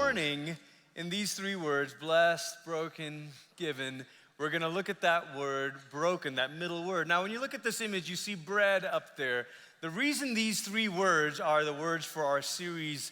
morning, in these three words, blessed, broken, given, we're gonna look at that word, broken, that middle word. Now, when you look at this image, you see bread up there. The reason these three words are the words for our series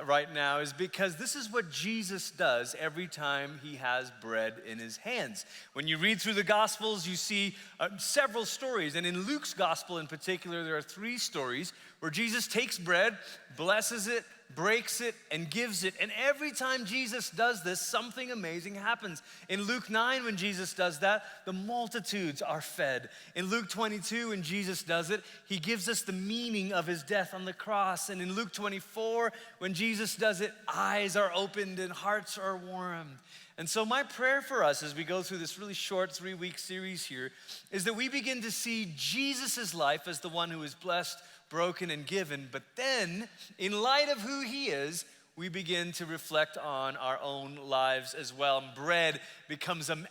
right now is because this is what Jesus does every time he has bread in his hands. When you read through the Gospels, you see several stories. And in Luke's Gospel in particular, there are three stories where Jesus takes bread, blesses it, breaks it, and gives it. And every time Jesus does this, something amazing happens. In Luke 9, when Jesus does that, the multitudes are fed. In Luke 22, when Jesus does it, he gives us the meaning of his death on the cross. And in Luke 24, when Jesus does it, eyes are opened and hearts are warmed. And so my prayer for us as we go through this really short 3-week series here is that we begin to see Jesus' life as the one who is blessed, broken, and given. But then, in light of who he is, we begin to reflect on our own lives as well. And bread becomes an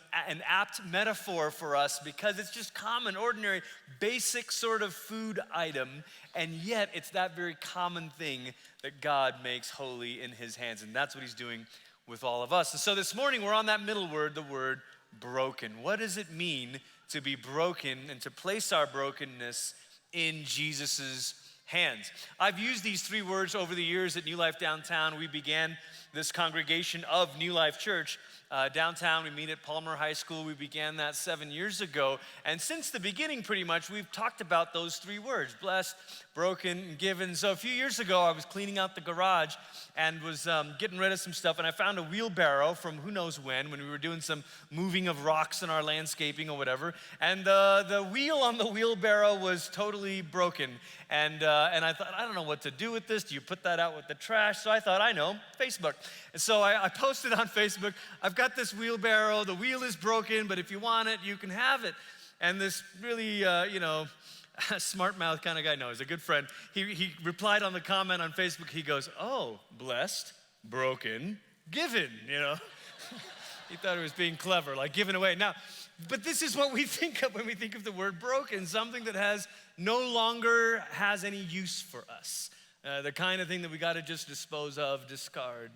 apt metaphor for us because it's just common, ordinary, basic sort of food item. And yet, it's that very common thing that God makes holy in his hands. And that's what he's doing with all of us. And so this morning, we're on that middle word, the word broken. What does it mean to be broken and to place our brokenness in Jesus's hands? I've used these three words over the years at New Life Downtown. We began this congregation of New Life Church downtown. We meet at Palmer High School. We began that 7 years ago. And since the beginning, pretty much, we've talked about those three words, blessed, broken, and given. So a few years ago, I was cleaning out the garage and was getting rid of some stuff, and I found a wheelbarrow from who knows when we were doing some moving of rocks in our landscaping or whatever, and the wheel on the wheelbarrow was totally broken, and I thought, I don't know what to do with this. Do you put that out with the trash? So I thought, I know, Facebook. And so I posted on Facebook, I've got this wheelbarrow, the wheel is broken, but if you want it, you can have it. And this really, smart mouth kind of guy, no, he's a good friend. He replied on the comment on Facebook, he goes, oh, blessed, broken, given, He thought he was being clever, like giving away. Now, but this is what we think of when we think of the word broken, something that no longer has any use for us. The kind of thing that we got to just dispose of, discard.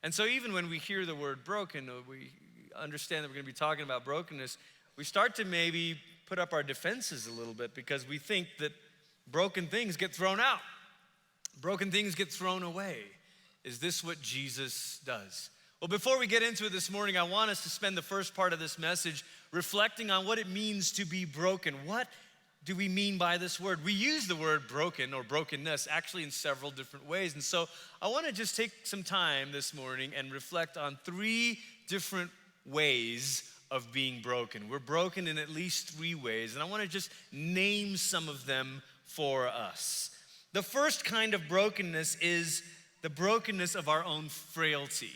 And so even when we hear the word broken, or we understand that we're going to be talking about brokenness, we start to maybe put up our defenses a little bit because we think that broken things get thrown out. Broken things get thrown away. Is this what Jesus does? Well, before we get into it this morning, I want us to spend the first part of this message reflecting on what it means to be broken. What do we mean by this word? We use the word broken or brokenness actually in several different ways. And so I want to just take some time this morning and reflect on three different ways of being broken. We're broken in at least three ways, and I want to just name some of them for us. The first kind of brokenness is the brokenness of our own frailty,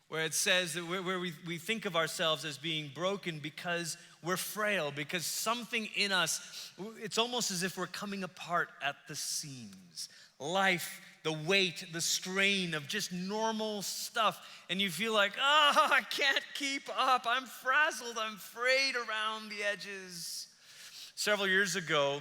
where it says that where we think of ourselves as being broken because we're frail, because something in us, it's almost as if we're coming apart at the seams. Life, the weight, the strain of just normal stuff, and you feel like, I can't keep up. I'm frazzled, I'm frayed around the edges. Several years ago,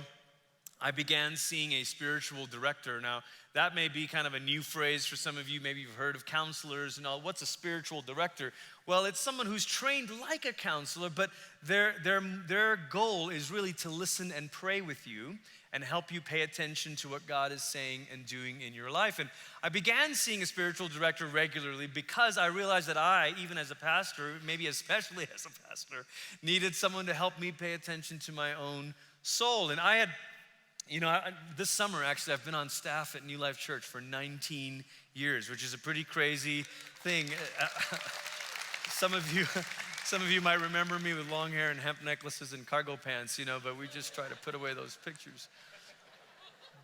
I began seeing a spiritual director. Now, that may be kind of a new phrase for some of you. Maybe you've heard of counselors and all. What's a spiritual director? Well, it's someone who's trained like a counselor, but their goal is really to listen and pray with you and help you pay attention to what God is saying and doing in your life. And I began seeing a spiritual director regularly because I realized that I, even as a pastor, maybe especially as a pastor, needed someone to help me pay attention to my own soul. And I had, this summer actually, I've been on staff at New Life Church for 19 years, which is a pretty crazy thing. Some of you might remember me with long hair and hemp necklaces and cargo pants, but we just try to put away those pictures.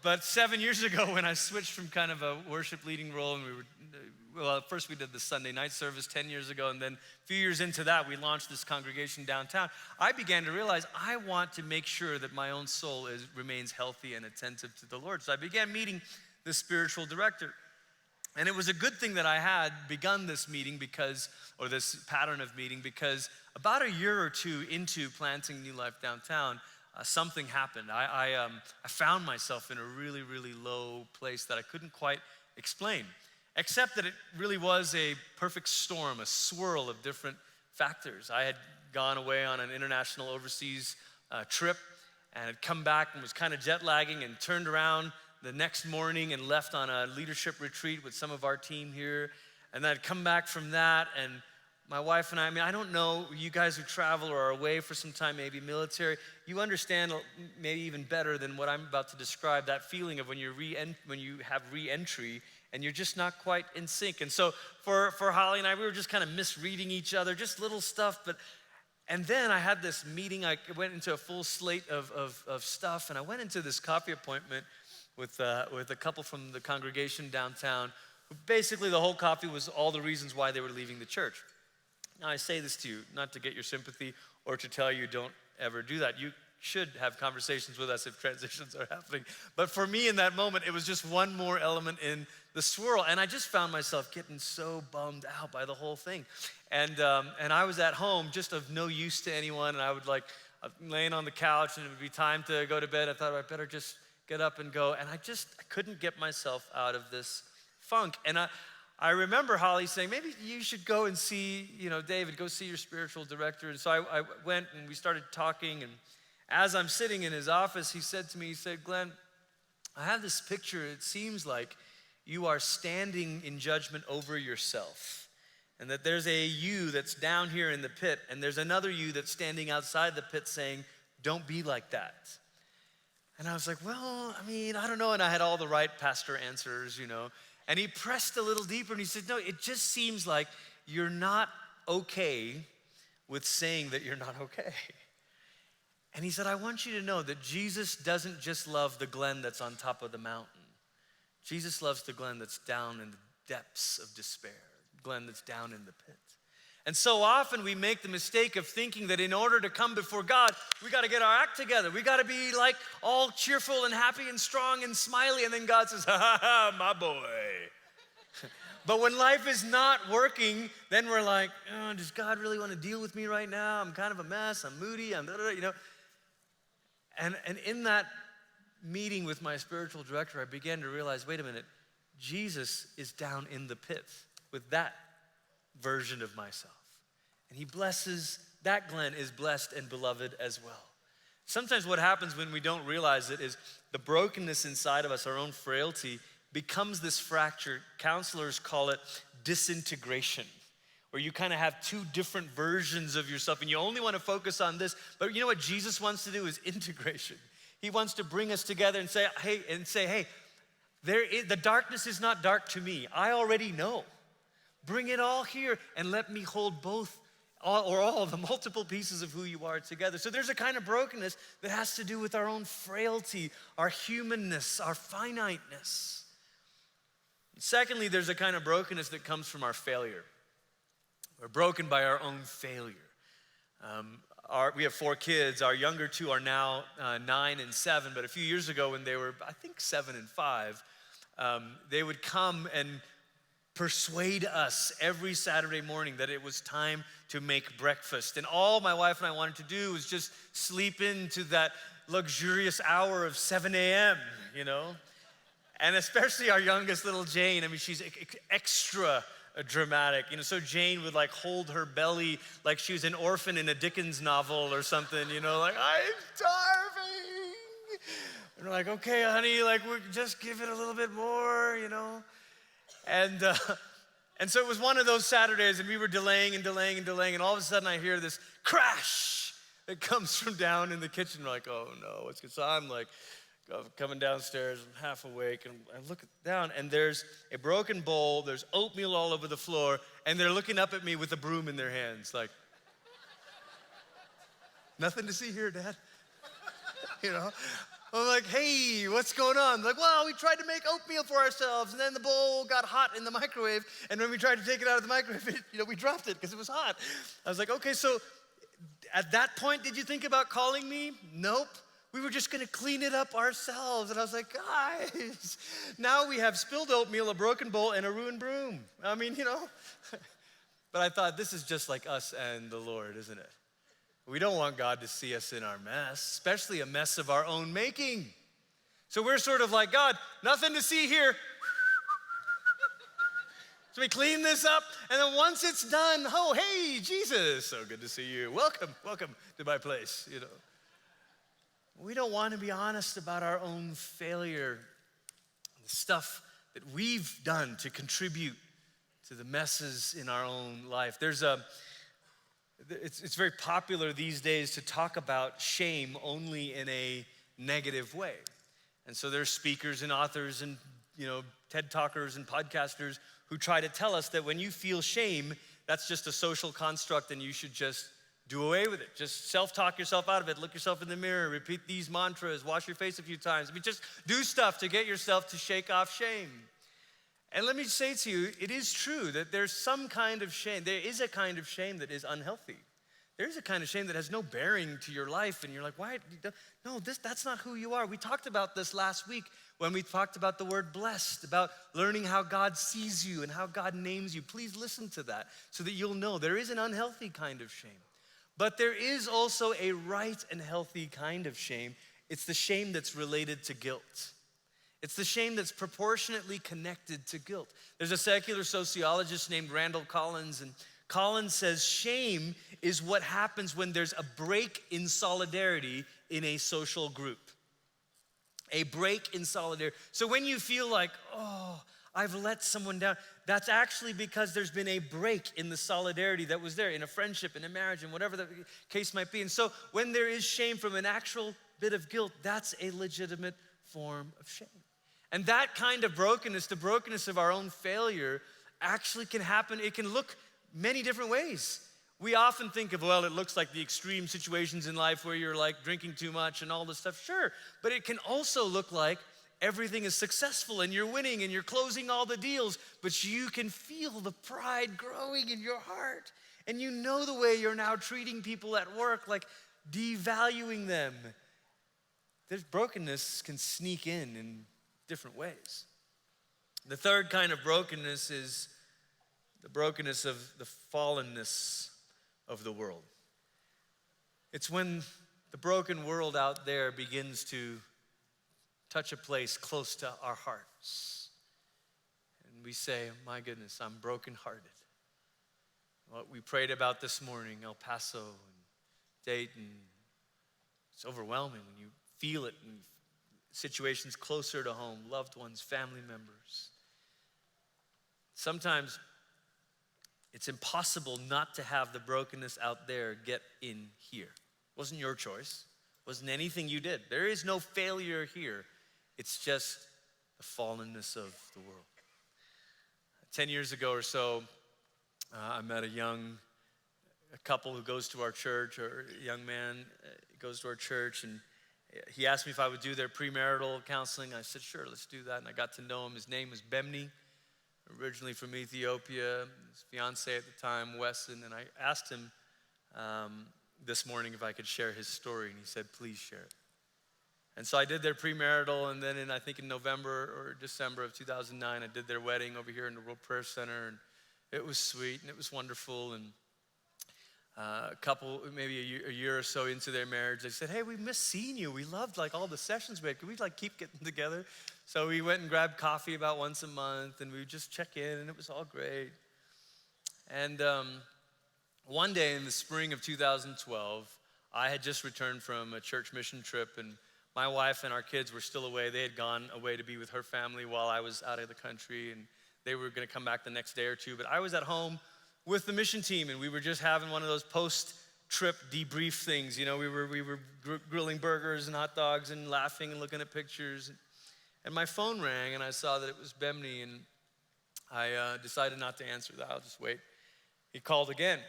But 7 years ago, when I switched from kind of a worship leading role, and first we did the Sunday night service 10 years ago, and then a few years into that, we launched this congregation downtown. I began to realize I want to make sure that my own soul remains healthy and attentive to the Lord. So I began meeting the spiritual director. And it was a good thing that I had begun this meeting or this pattern of meeting, because about a year or two into planting New Life Downtown, something happened. I found myself in a really, really low place that I couldn't quite explain. except that it really was a perfect storm, a swirl of different factors. I had gone away on an international overseas trip and had come back and was kind of jet lagging and turned around the next morning and left on a leadership retreat with some of our team here. And then I'd come back from that, and my wife and I mean, I don't know, you guys who travel or are away for some time, maybe military, you understand maybe even better than what I'm about to describe, that feeling of when you have re-entry and you're just not quite in sync. And so for Holly and I, we were just kind of misreading each other, just little stuff, and then I had this meeting. I went into a full slate of stuff, and I went into this coffee appointment with a couple from the congregation downtown. Basically, the whole coffee was all the reasons why they were leaving the church. Now, I say this to you, not to get your sympathy or to tell you don't ever do that. You should have conversations with us if transitions are happening. But for me in that moment, it was just one more element in the swirl. And I just found myself getting so bummed out by the whole thing. And I was at home, just of no use to anyone. And I would laying on the couch, and it would be time to go to bed. I thought I better just get up and go. And I couldn't get myself out of this funk. And I remember Holly saying, maybe you should go and see, David, go see your spiritual director. And so I went, and we started talking. And as I'm sitting in his office, he said to me, Glenn, I have this picture. It seems like you are standing in judgment over yourself, and that there's a you that's down here in the pit, and there's another you that's standing outside the pit saying, don't be like that. And I was like, well, I don't know. And I had all the right pastor answers, And he pressed a little deeper, and he said, no, it just seems like you're not okay with saying that you're not okay. And he said, I want you to know that Jesus doesn't just love the Glenn that's on top of the mountain. Jesus loves the Glenn that's down in the depths of despair, Glenn that's down in the pit. And so often we make the mistake of thinking that in order to come before God, we got to get our act together. We got to be like all cheerful and happy and strong and smiley. And then God says, ha, my boy. But when life is not working, then we're like, oh, does God really want to deal with me right now? I'm kind of a mess. I'm moody. And in that meeting with my spiritual director, I began to realize, wait a minute, Jesus is down in the pit with that version of myself. And he blesses, that Glenn is blessed and beloved as well. Sometimes what happens when we don't realize it is the brokenness inside of us, our own frailty, becomes this fracture. Counselors call it disintegration, where you kind of have two different versions of yourself and you only want to focus on this. But you know what Jesus wants to do is integration. He wants to bring us together and say, hey, the darkness is not dark to me. I already know. Bring it all here and let me hold both all the multiple pieces of who you are together. So there's a kind of brokenness that has to do with our own frailty, our humanness, our finiteness. Secondly, there's a kind of brokenness that comes from our failure. We're broken by our own failure. We have 4 kids. Our younger 2 are now 9 and 7, but a few years ago when they were, I think, 7 and 5, they would come and persuade us every Saturday morning that it was time to make breakfast. And all my wife and I wanted to do was just sleep into that luxurious hour of 7 a.m., And especially our youngest little Jane, she's extra dramatic. So Jane would hold her belly like she was an orphan in a Dickens novel or something, like, I'm starving. And we're like, okay, honey, we'll just give it a little bit more, And so it was one of those Saturdays, and we were delaying, and all of a sudden I hear this crash that comes from down in the kitchen. We're like, oh no, what's good? So I'm coming downstairs, I'm half awake, and I look down, and there's a broken bowl, there's oatmeal all over the floor, and they're looking up at me with a broom in their hands, like, nothing to see here, Dad. I'm like, hey, what's going on? Like, well, we tried to make oatmeal for ourselves, and then the bowl got hot in the microwave, and when we tried to take it out of the microwave, we dropped it because it was hot. I was like, okay, so at that point, did you think about calling me? Nope. We were just gonna clean it up ourselves. And I was like, guys, now we have spilled oatmeal, a broken bowl, and a ruined broom. But I thought, this is just like us and the Lord, isn't it? We don't want God to see us in our mess, especially a mess of our own making. So we're sort of like, God, nothing to see here. So we clean this up, and then once it's done, oh, hey, Jesus, so good to see you. Welcome to my place, We don't want to be honest about our own failure, the stuff that we've done to contribute to the messes in our own life. It's very popular these days to talk about shame only in a negative way. And so there's speakers and authors and, TED talkers and podcasters who try to tell us that when you feel shame, that's just a social construct and you should just do away with it. Just self-talk yourself out of it. Look yourself in the mirror. Repeat these mantras. Wash your face a few times. Just do stuff to get yourself to shake off shame. And let me say to you, it is true that there's some kind of shame. There is a kind of shame that is unhealthy. There's a kind of shame that has no bearing to your life, and you're like, why? No, that's not who you are. We talked about this last week when we talked about the word blessed, about learning how God sees you and how God names you. Please listen to that so that you'll know there is an unhealthy kind of shame. But there is also a right and healthy kind of shame. It's the shame that's related to guilt. It's the shame that's proportionately connected to guilt. There's a secular sociologist named Randall Collins, and Collins says shame is what happens when there's a break in solidarity in a social group. A break in solidarity. So when you feel like, oh, I've let someone down, that's actually because there's been a break in the solidarity that was there in a friendship, in a marriage, and whatever the case might be. And so when there is shame from an actual bit of guilt, that's a legitimate form of shame. And that kind of brokenness, the brokenness of our own failure, actually can happen. It can look many different ways. We often think of, well, it looks like the extreme situations in life where you're like drinking too much and all this stuff. Sure, but it can also look like everything is successful and you're winning and you're closing all the deals, but you can feel the pride growing in your heart. And you know the way you're now treating people at work, like devaluing them. This brokenness can sneak in different ways. The third kind of brokenness is the brokenness of the fallenness of the world. It's when the broken world out there begins to touch a place close to our hearts. And we say, my goodness, I'm brokenhearted. What we prayed about this morning, El Paso and Dayton, it's overwhelming when you feel it in situations closer to home, loved ones, family members. Sometimes it's impossible not to have the brokenness out there get in here. It wasn't your choice. It wasn't anything you did. There is no failure here. It's just the fallenness of the world. 10 years ago or so, I met a couple who goes to our church, or a young man goes to our church, and he asked me if I would do their premarital counseling. I said, sure, let's do that. And I got to know him. His name was Bemni, originally from Ethiopia. His fiance at the time, Wesson. And I asked him this morning if I could share his story. And he said, please share it. And so I did their premarital. And then I think in November or December of 2009, I did their wedding over here in the World Prayer Center. And it was sweet and it was wonderful. And a couple, maybe a year or so into their marriage, they said, hey, we missed seeing you. We loved all the sessions we had. Could we keep getting together? So we went and grabbed coffee about once a month, and we would just check in, and it was all great. And one day in the spring of 2012, I had just returned from a church mission trip, and my wife and our kids were still away. They had gone away to be with her family while I was out of the country, and they were going to come back the next day or two. But I was at home with the mission team, and we were just having one of those post-trip debrief things. We were grilling burgers and hot dogs and laughing and looking at pictures. And my phone rang, and I saw that it was Bemni, and I decided not to answer that. I'll just wait. He called again.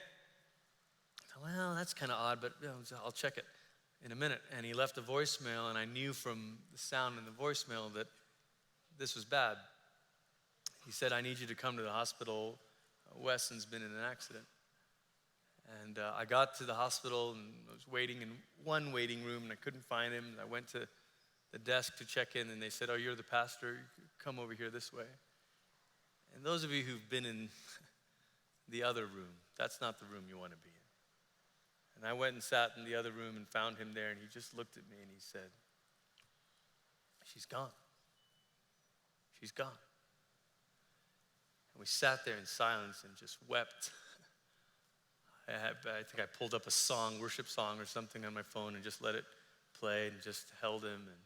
Well, that's kind of odd, but I'll check it in a minute. And he left a voicemail, and I knew from the sound in the voicemail that this was bad. He said, I need you to come to the hospital. Wesson's been in an accident. And I got to the hospital and I was waiting in one waiting room and I couldn't find him. And I went to the desk to check in and they said, oh, you're the pastor, come over here this way. And those of you who've been in the other room, that's not the room you want to be in. And I went and sat in the other room and found him there, and he just looked at me and he said, she's gone. She's gone. And we sat there in silence and just wept. I think I pulled up a song, worship song or something on my phone and just let it play and just held him. And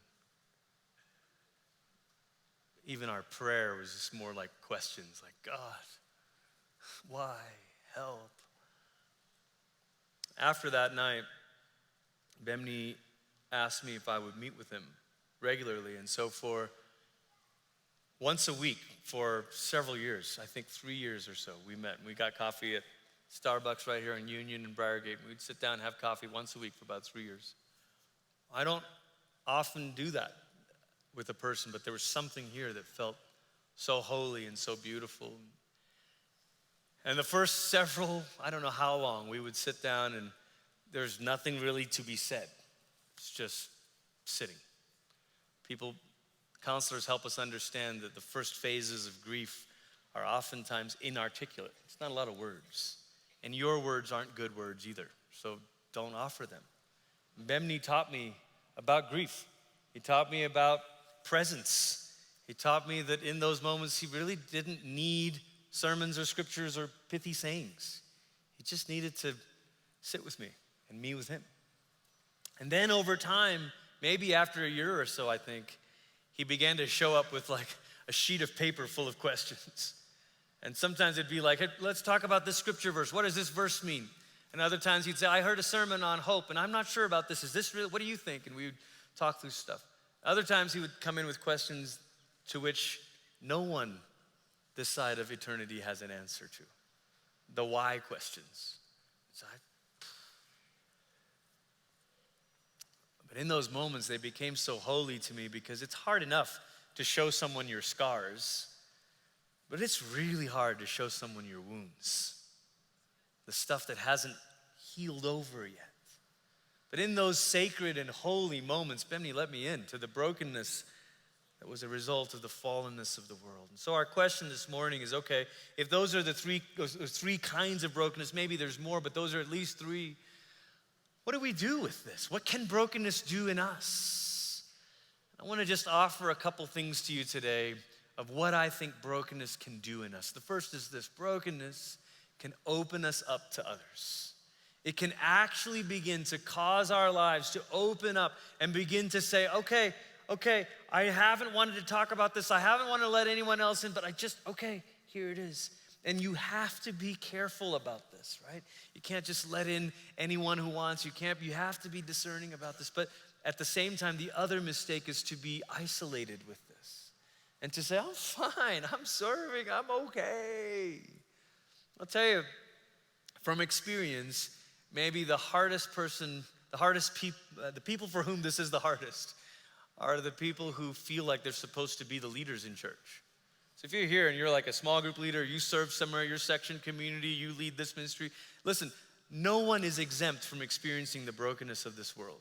even our prayer was just more like questions, like, God, why? Help. After that night, Bemni asked me if I would meet with him regularly. And so for once a week for several years, I think 3 years or so, we met. We got coffee at Starbucks right here in Union and Briargate. We'd sit down and have coffee once a week for about 3 years. I don't often do that with a person, but there was something here that felt so holy and so beautiful. And the first several, I don't know how long, we would sit down and there's nothing really to be said. It's just sitting. Counselors help us understand that the first phases of grief are oftentimes inarticulate. It's not a lot of words. And your words aren't good words either, so don't offer them. Bemni taught me about grief. He taught me about presence. He taught me that in those moments, he really didn't need sermons or scriptures or pithy sayings. He just needed to sit with me and me with him. And then over time, maybe after a year or so, I think, he began to show up with like a sheet of paper full of questions. And sometimes it'd be like, hey, let's talk about this scripture verse. What does this verse mean? And other times he'd say, I heard a sermon on hope, and I'm not sure about this. Is this real? What do you think? And we would talk through stuff. Other times he would come in with questions to which no one this side of eternity has an answer to. The why questions. But in those moments, they became so holy to me because it's hard enough to show someone your scars, but it's really hard to show someone your wounds, the stuff that hasn't healed over yet. But in those sacred and holy moments, Bemni let me in to the brokenness that was a result of the fallenness of the world. And so our question this morning is, okay, if those are the three kinds of brokenness, maybe there's more, but those are at least three. What do we do with this? What can brokenness do in us? I want to just offer a couple things to you today of what I think brokenness can do in us. The first is this: brokenness can open us up to others. It can actually begin to cause our lives to open up and begin to say, okay, I haven't wanted to talk about this. I haven't wanted to let anyone else in, but okay, here it is. And you have to be careful about this, right? You can't just let in anyone who wants. You have to be discerning about this. But at the same time, the other mistake is to be isolated with this and to say, I'm fine, I'm serving, I'm okay. I'll tell you, from experience, maybe the people for whom this is the hardest are the people who feel like they're supposed to be the leaders in church. So if you're here and you're like a small group leader, you serve somewhere, your section community, you lead this ministry, listen, no one is exempt from experiencing the brokenness of this world.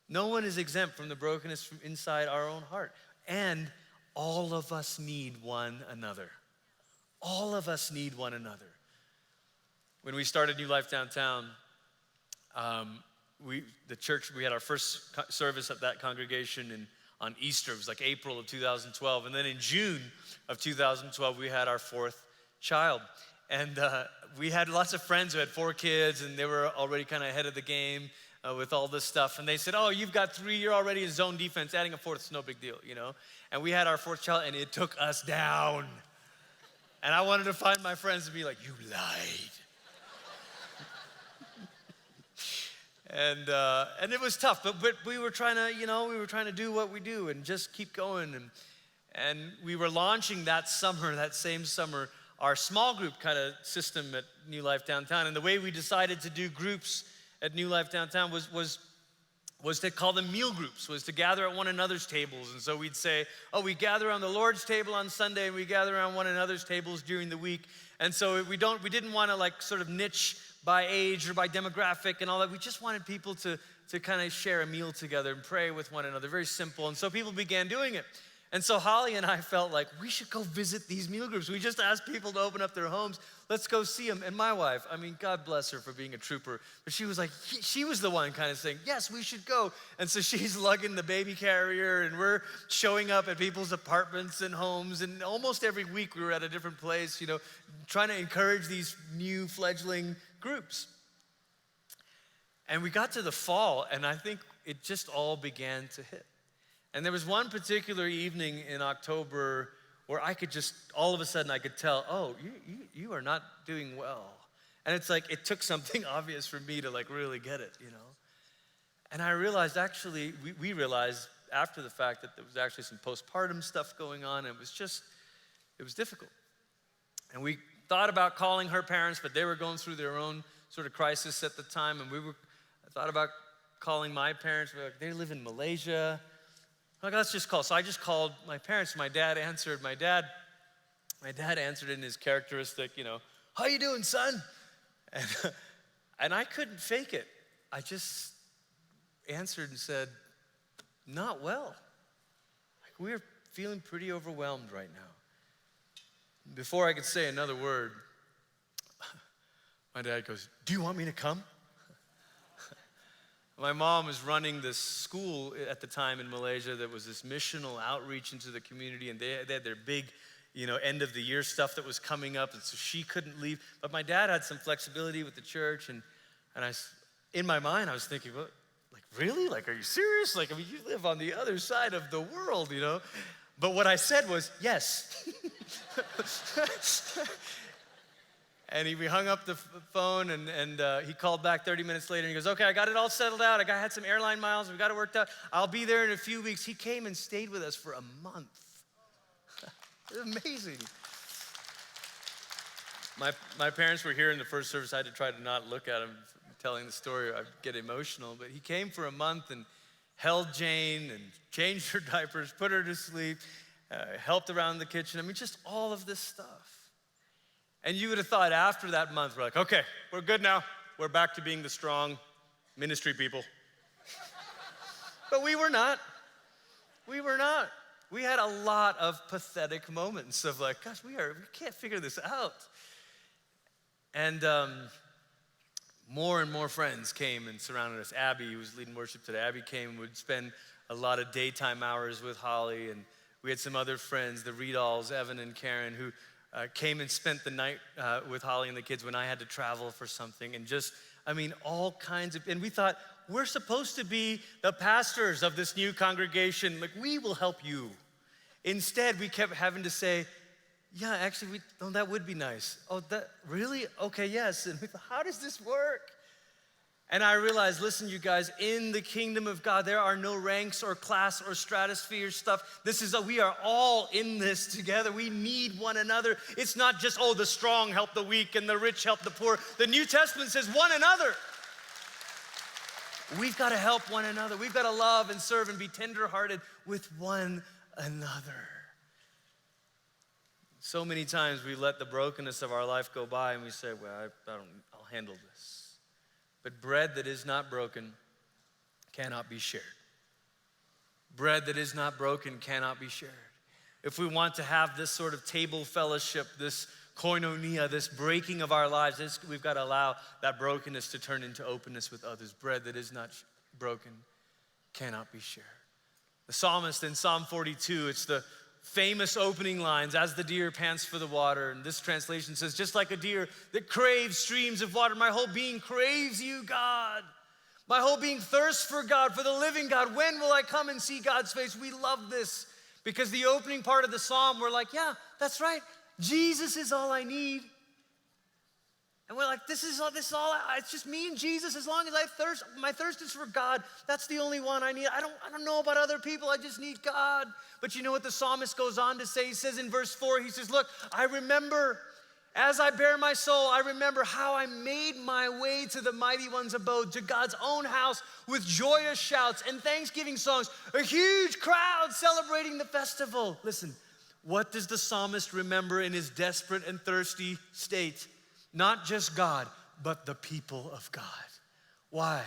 No one is exempt from the brokenness from inside our own heart. And all of us need one another. All of us need one another. When we started New Life Downtown, we had our first service at that congregation on Easter. It was like April of 2012. And then in June of 2012, we had our fourth child. And we had lots of friends who had 4 kids, and they were already kind of ahead of the game with all this stuff. And they said, oh, you've got 3, you're already in zone defense. Adding a 4th is no big deal, you know? And we had our 4th child, and it took us down. And I wanted to find my friends and be like, you lied. And it was tough, but we were trying to do what we do and just keep going. And we were launching that same summer, our small group kind of system at New Life Downtown. And the way we decided to do groups at New Life Downtown was to call them meal groups, was to gather at one another's tables. And so we'd say, we gather on the Lord's table on Sunday, and we gather around one another's tables during the week. And so we didn't want to like sort of niche by age or by demographic and all that. We just wanted people to kind of share a meal together and pray with one another. Very simple. And so people began doing it. And so Holly and I felt like we should go visit these meal groups. We just asked people to open up their homes. Let's go see them. And my wife, I mean, God bless her for being a trooper, but she was like, she was the one kind of saying, yes, we should go. And so she's lugging the baby carrier, and we're showing up at people's apartments and homes. And almost every week we were at a different place, trying to encourage these new fledgling groups. And we got to the fall, and I think it just all began to hit. And there was one particular evening in October where I could just, all of a sudden I could tell, oh, you are not doing well. And it's like, it took something obvious for me to like really get it, And I realized actually, we realized after the fact that there was actually some postpartum stuff going on, and it was difficult. And we thought about calling her parents, but they were going through their own sort of crisis at the time, and I thought about calling my parents. We're like, they live in Malaysia. Like, let's just call. So I just called my parents. My dad answered. My dad answered in his characteristic, how you doing, son? And I couldn't fake it. I just answered and said, not well. Like, we're feeling pretty overwhelmed right now. Before I could say another word, my dad goes, do you want me to come? My mom was running this school at the time in Malaysia that was this missional outreach into the community, and they had their big, end of the year stuff that was coming up, and so she couldn't leave. But my dad had some flexibility with the church, and in my mind, I was thinking, well, like, really? Like, are you serious? Like, I mean, you live on the other side of the world, But what I said was, yes. And we hung up the phone, and he called back 30 minutes later, and he goes, okay, I got it all settled out. I had some airline miles. We got it worked out. I'll be there in a few weeks. He came and stayed with us for a month. It was amazing. My parents were here in the first service. I had to try to not look at him telling the story. I'd get emotional. But he came for a month and held Jane and changed her diapers, put her to sleep, helped around the kitchen. I mean, just all of this stuff. And you would have thought after that month, we're like, okay, we're good now. We're back to being the strong ministry people. But we were not. We were not. We had a lot of pathetic moments of like, gosh, we can't figure this out. And more and more friends came and surrounded us. Abby, who was leading worship today, Abby came and would spend a lot of daytime hours with Holly. And we had some other friends, the Reedalls, Evan and Karen, who came and spent the night with Holly and the kids when I had to travel for something, and all kinds of, and we thought, we're supposed to be the pastors of this new congregation, like we will help you. Instead, we kept having to say, yeah, actually, that would be nice. Oh, that, really? Okay, yes. And we thought, how does this work? And I realized, listen, you guys, in the kingdom of God, there are no ranks or class or stratosphere stuff. We are all in this together. We need one another. It's not just, the strong help the weak and the rich help the poor. The New Testament says one another. We've got to help one another. We've got to love and serve and be tenderhearted with one another. So many times we let the brokenness of our life go by and we say, well, I'll handle this. But bread that is not broken cannot be shared. Bread that is not broken cannot be shared. If we want to have this sort of table fellowship, this koinonia, this breaking of our lives, we've got to allow that brokenness to turn into openness with others. Bread that is not broken cannot be shared. The psalmist in Psalm 42, it's the famous opening lines, as the deer pants for the water. And this translation says, just like a deer that craves streams of water, my whole being craves you, God. My whole being thirsts for God, for the living God. When will I come and see God's face? We love this because the opening part of the psalm, we're like, yeah, that's right. Jesus is all I need. And we're like, this is all, it's just me and Jesus. As long as I thirst, my thirst is for God. That's the only one I need. I don't know about other people. I just need God. But you know what the psalmist goes on to say? He says in verse 4, he says, look, I remember as I bear my soul, I remember how I made my way to the mighty one's abode, to God's own house with joyous shouts and thanksgiving songs, a huge crowd celebrating the festival. Listen, what does the psalmist remember in his desperate and thirsty state? Not just God, but the people of God. Why?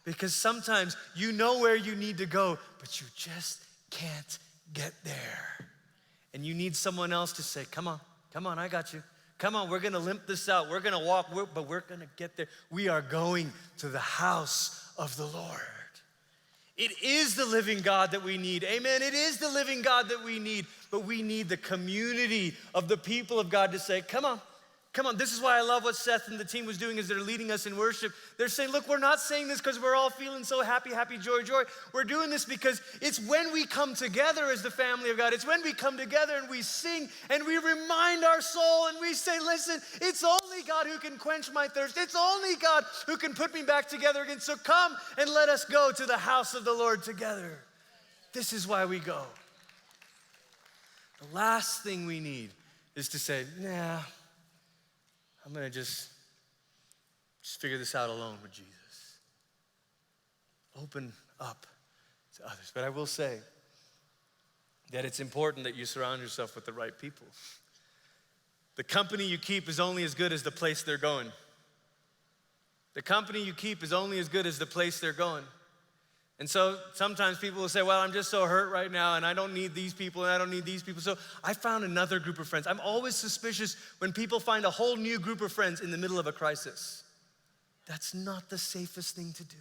Because sometimes you know where you need to go, but you just can't get there. And you need someone else to say, come on, I got you. Come on, we're gonna limp this out. We're gonna walk, but we're gonna get there. We are going to the house of the Lord. It is the living God that we need. Amen. It is the living God that we need, but we need the community of the people of God to say, come on. This is why I love what Seth and the team was doing as they're leading us in worship. They're saying, look, we're not saying this because we're all feeling so happy, joy. We're doing this because it's when we come together as the family of God. It's when we come together and we sing and we remind our soul and we say, listen, it's only God who can quench my thirst. It's only God who can put me back together again. So come and let us go to the house of the Lord together. This is why we go. The last thing we need is to say, nah, I'm gonna just figure this out alone with Jesus. Open up to others. But I will say that it's important that you surround yourself with the right people. The company you keep is only as good as the place they're going. The company you keep is only as good as the place they're going. And so sometimes people will say, well, I'm just so hurt right now and I don't need these people and I don't need these people. So I found another group of friends. I'm always suspicious when people find a whole new group of friends in the middle of a crisis. That's not the safest thing to do.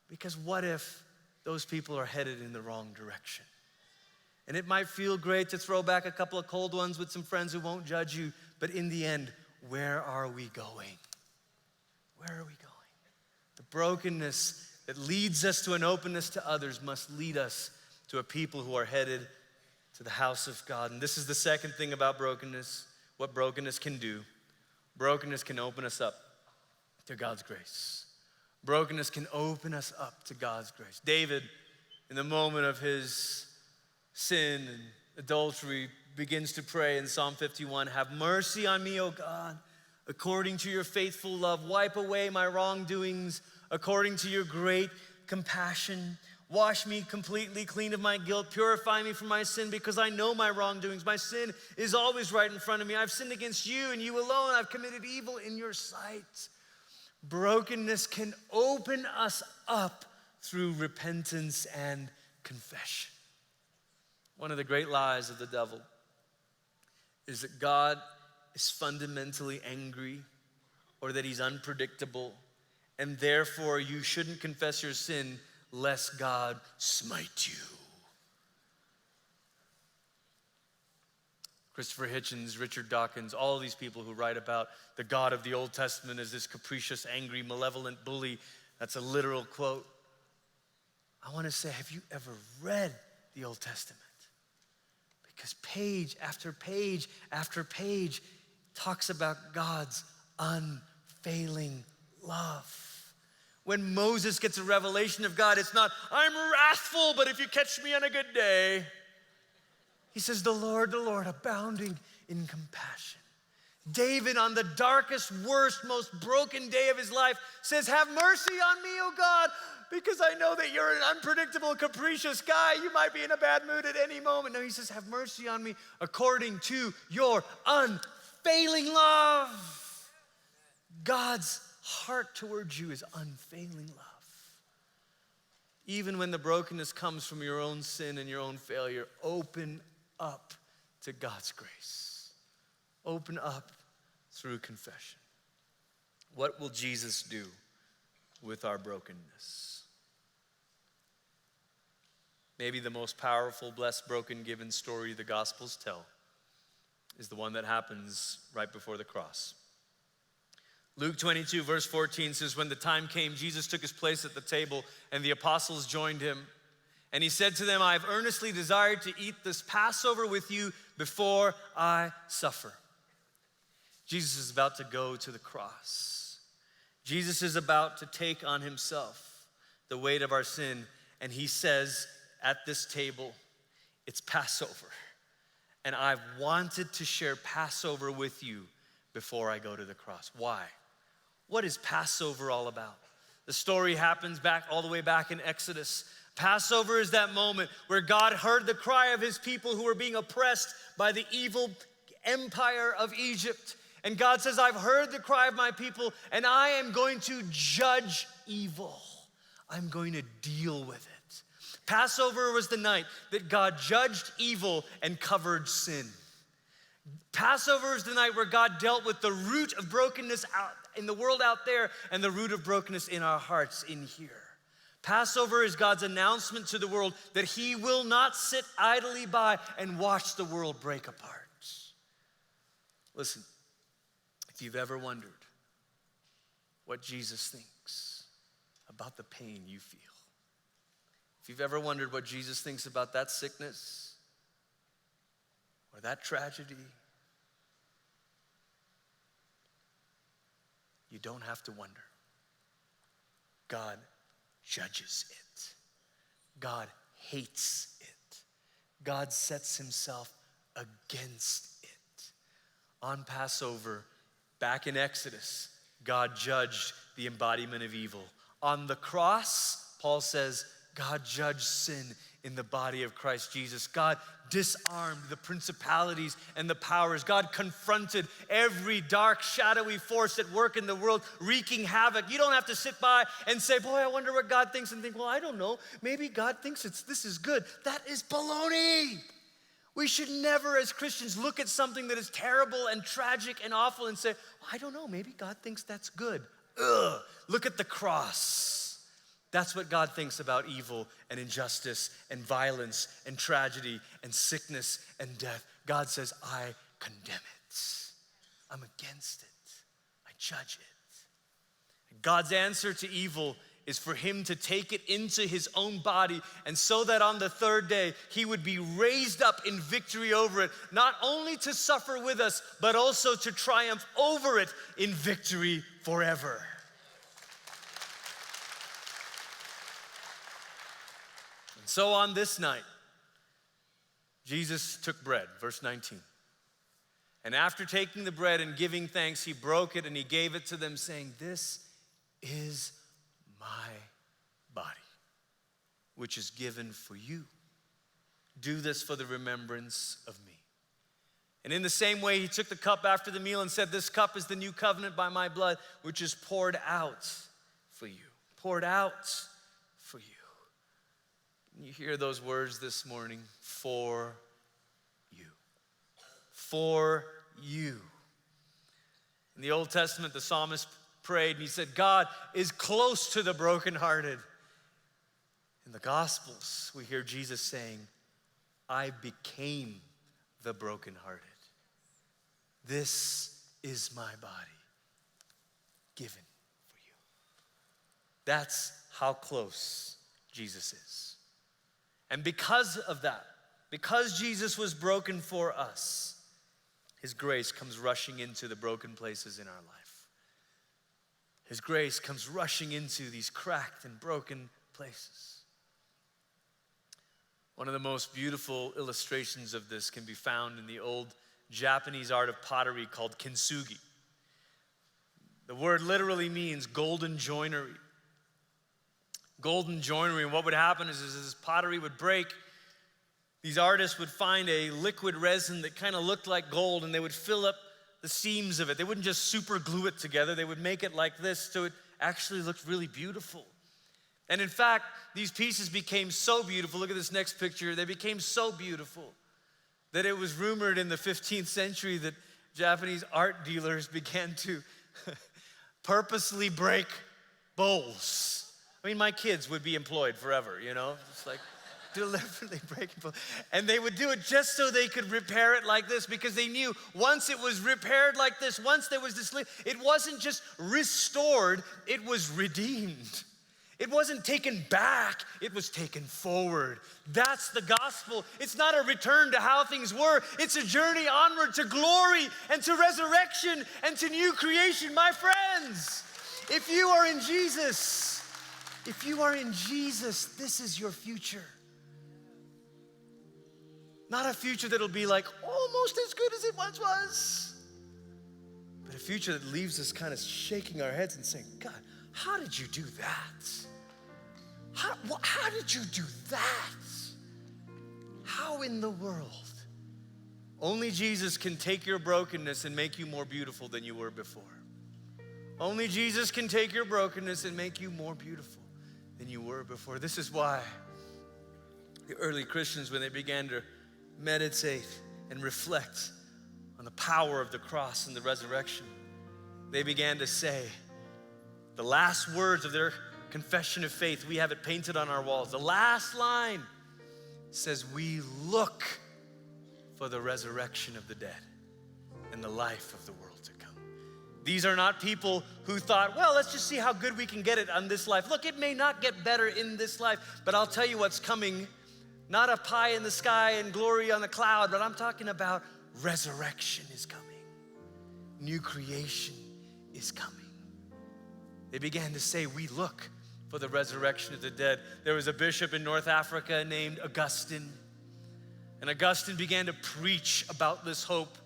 Because what if those people are headed in the wrong direction? And it might feel great to throw back a couple of cold ones with some friends who won't judge you, but in the end, where are we going? Where are we going? The brokenness that leads us to an openness to others must lead us to a people who are headed to the house of God. And this is the second thing about brokenness, what brokenness can do. Brokenness can open us up to God's grace. Brokenness can open us up to God's grace. David, in the moment of his sin and adultery, begins to pray in Psalm 51, have mercy on me, O God, according to your faithful love. Wipe away my wrongdoings according to your great compassion. Wash me completely clean of my guilt. Purify me from my sin because I know my wrongdoings. My sin is always right in front of me. I've sinned against you and you alone. I've committed evil in your sight. Brokenness can open us up through repentance and confession. One of the great lies of the devil is that God is fundamentally angry or that he's unpredictable, and therefore you shouldn't confess your sin lest God smite you. Christopher Hitchens, Richard Dawkins, all these people who write about the God of the Old Testament as this capricious, angry, malevolent bully. That's a literal quote. I want to say, have you ever read the Old Testament? Because page after page after page talks about God's unfailing love. When Moses gets a revelation of God, it's not, I'm wrathful, but if you catch me on a good day. He says, the Lord, abounding in compassion. David, on the darkest, worst, most broken day of his life, says, have mercy on me, O God, because I know that you're an unpredictable, capricious guy. You might be in a bad mood at any moment. No, he says, have mercy on me according to your unfailing love. God's heart towards you is unfailing love. Even when the brokenness comes from your own sin and your own failure, open up to God's grace. Open up through confession. What will Jesus do with our brokenness? Maybe the most powerful, blessed, broken, given story the Gospels tell is the one that happens right before the cross. Luke 22, verse 14 says, when the time came, Jesus took his place at the table and the apostles joined him. And he said to them, I have earnestly desired to eat this Passover with you before I suffer. Jesus is about to go to the cross. Jesus is about to take on himself the weight of our sin. And he says at this table, it's Passover. And I've wanted to share Passover with you before I go to the cross. Why? What is Passover all about? The story happens all the way back in Exodus. Passover is that moment where God heard the cry of his people who were being oppressed by the evil empire of Egypt. And God says, I've heard the cry of my people and I am going to judge evil. I'm going to deal with it. Passover was the night that God judged evil and covered sin. Passover is the night where God dealt with the root of brokenness out in the world out there and the root of brokenness in our hearts in here. Passover is God's announcement to the world that he will not sit idly by and watch the world break apart. Listen, if you've ever wondered what Jesus thinks about the pain you feel, if you've ever wondered what Jesus thinks about that sickness or that tragedy, you don't have to wonder. God judges it. God hates it. God sets himself against it. On Passover, back in Exodus, God judged the embodiment of evil. On the cross, Paul says, God judged sin in the body of Christ Jesus. God disarmed the principalities and the powers. God confronted every dark, shadowy force at work in the world, wreaking havoc. You don't have to sit by and say, boy, I wonder what God thinks, and think, well, I don't know. Maybe God thinks this is good. That is baloney. We should never, as Christians, look at something that is terrible and tragic and awful and say, well, I don't know, maybe God thinks that's good. Ugh. Look at the cross. That's what God thinks about evil and injustice and violence and tragedy and sickness and death. God says, I condemn it. I'm against it. I judge it. God's answer to evil is for him to take it into his own body, and so that on the third day, he would be raised up in victory over it, not only to suffer with us, but also to triumph over it in victory forever. And so on this night, Jesus took bread, verse 19. And after taking the bread and giving thanks, he broke it and he gave it to them, saying, this is my body, which is given for you. Do this for the remembrance of me. And in the same way, he took the cup after the meal and said, this cup is the new covenant by my blood, which is poured out for you. Poured out for you. Can you hear those words this morning? For you. For you. In the Old Testament, the psalmist prayed and he said, God is close to the brokenhearted. In the Gospels, we hear Jesus saying, I became the brokenhearted. This is my body given for you. That's how close Jesus is. And because of that, because Jesus was broken for us, his grace comes rushing into the broken places in our life. His grace comes rushing into these cracked and broken places. One of the most beautiful illustrations of this can be found in the old Japanese art of pottery called kintsugi. The word literally means golden joinery. Golden joinery, and what would happen is as pottery would break, these artists would find a liquid resin that kind of looked like gold, and they would fill up the seams of it. They wouldn't just super glue it together. They would make it like this so it actually looked really beautiful. And in fact, these pieces became so beautiful. Look at this next picture. They became so beautiful that it was rumored in the 15th century that Japanese art dealers began to purposely break bowls. I mean, my kids would be employed forever, you know? It's like deliberately breaking bowls. And they would do it just so they could repair it like this, because they knew once it was repaired like this, once there was this, it wasn't just restored, it was redeemed. It wasn't taken back, it was taken forward. That's the gospel. It's not a return to how things were. It's a journey onward to glory and to resurrection and to new creation. My friends, if you are in Jesus, this is your future. Not a future that'll be like almost as good as it once was, but a future that leaves us kind of shaking our heads and saying, God, how did you do that? How did you do that? How in the world? Only Jesus can take your brokenness and make you more beautiful than you were before. Only Jesus can take your brokenness and make you more beautiful than you were before. This is why The early Christians, when they began to meditate and reflect on the power of the cross and the resurrection, they began to say the last words of their confession of faith. We have it painted on our walls. The last line says, we look for the resurrection of the dead and the life of the world to come. These are not people who thought, well, let's just see how good we can get it on this life. Look, it may not get better in this life, but I'll tell you what's coming. Not a pie in the sky and glory on the cloud, but I'm talking about resurrection is coming. New creation is coming. They began to say, we look for the resurrection of the dead. There was a bishop in North Africa named Augustine. And Augustine began to preach about this hope.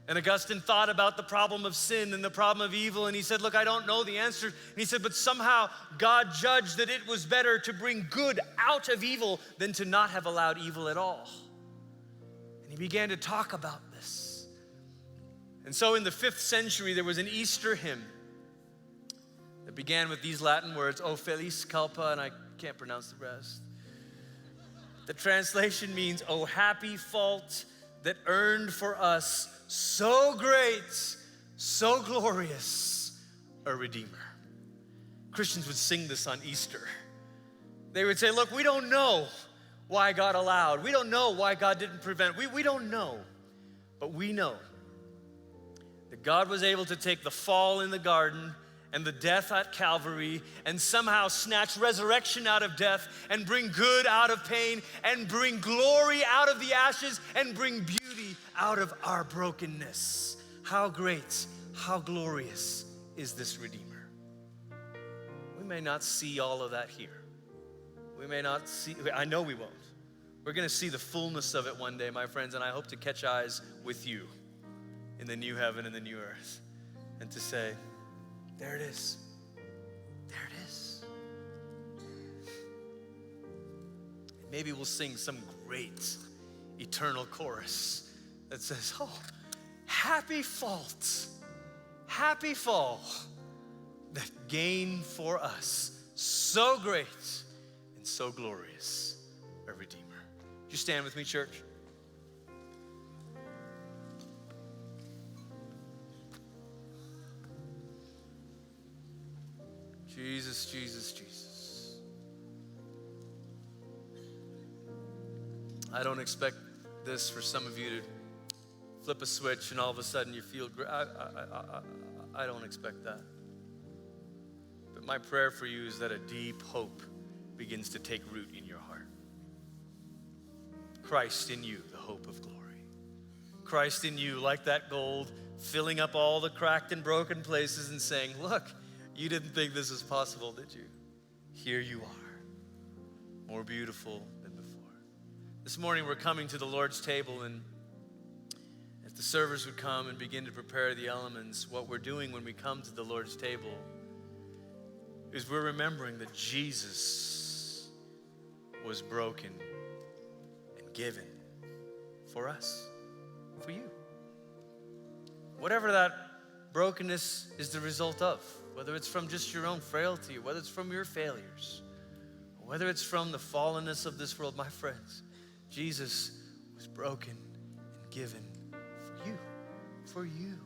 And Augustine thought about the problem of sin and the problem of evil. And he said, look, I don't know the answer. And he said, but somehow God judged that it was better to bring good out of evil than to not have allowed evil at all. And he began to talk about this. And so in the 5th century, there was an Easter hymn that began with these Latin words, O feliz culpa, and I can't pronounce the rest. The translation means, O happy fault that earned for us so great, so glorious a Redeemer. Christians would sing this on Easter. They would say, look, we don't know why God allowed. We don't know why God didn't prevent. We don't know. But we know that God was able to take the fall in the garden and the death at Calvary and somehow snatch resurrection out of death and bring good out of pain and bring glory out of the ashes and bring beauty out of our brokenness. How great, how glorious is this Redeemer? We may not see all of that here. We may not see, I know we won't. We're gonna see the fullness of it one day, my friends, and I hope to catch eyes with you in the new heaven and the new earth and to say, there it is. There it is. Maybe we'll sing some great eternal chorus that says, oh, happy fault, happy fall that gained for us so great and so glorious a Redeemer. Would you stand with me, church? Jesus, Jesus, Jesus. I don't expect this for some of you to flip a switch and all of a sudden you feel great. I don't expect that. But my prayer for you is that a deep hope begins to take root in your heart. Christ in you, the hope of glory. Christ in you, like that gold, filling up all the cracked and broken places and saying, look, you didn't think this was possible, did you? Here you are, more beautiful than before. This morning we're coming to the Lord's table, and if the servers would come and begin to prepare the elements, what we're doing when we come to the Lord's table is we're remembering that Jesus was broken and given for us, for you. Whatever that brokenness is the result of, whether it's from just your own frailty, whether it's from your failures, whether it's from the fallenness of this world, my friends, Jesus was broken and given for you, for you.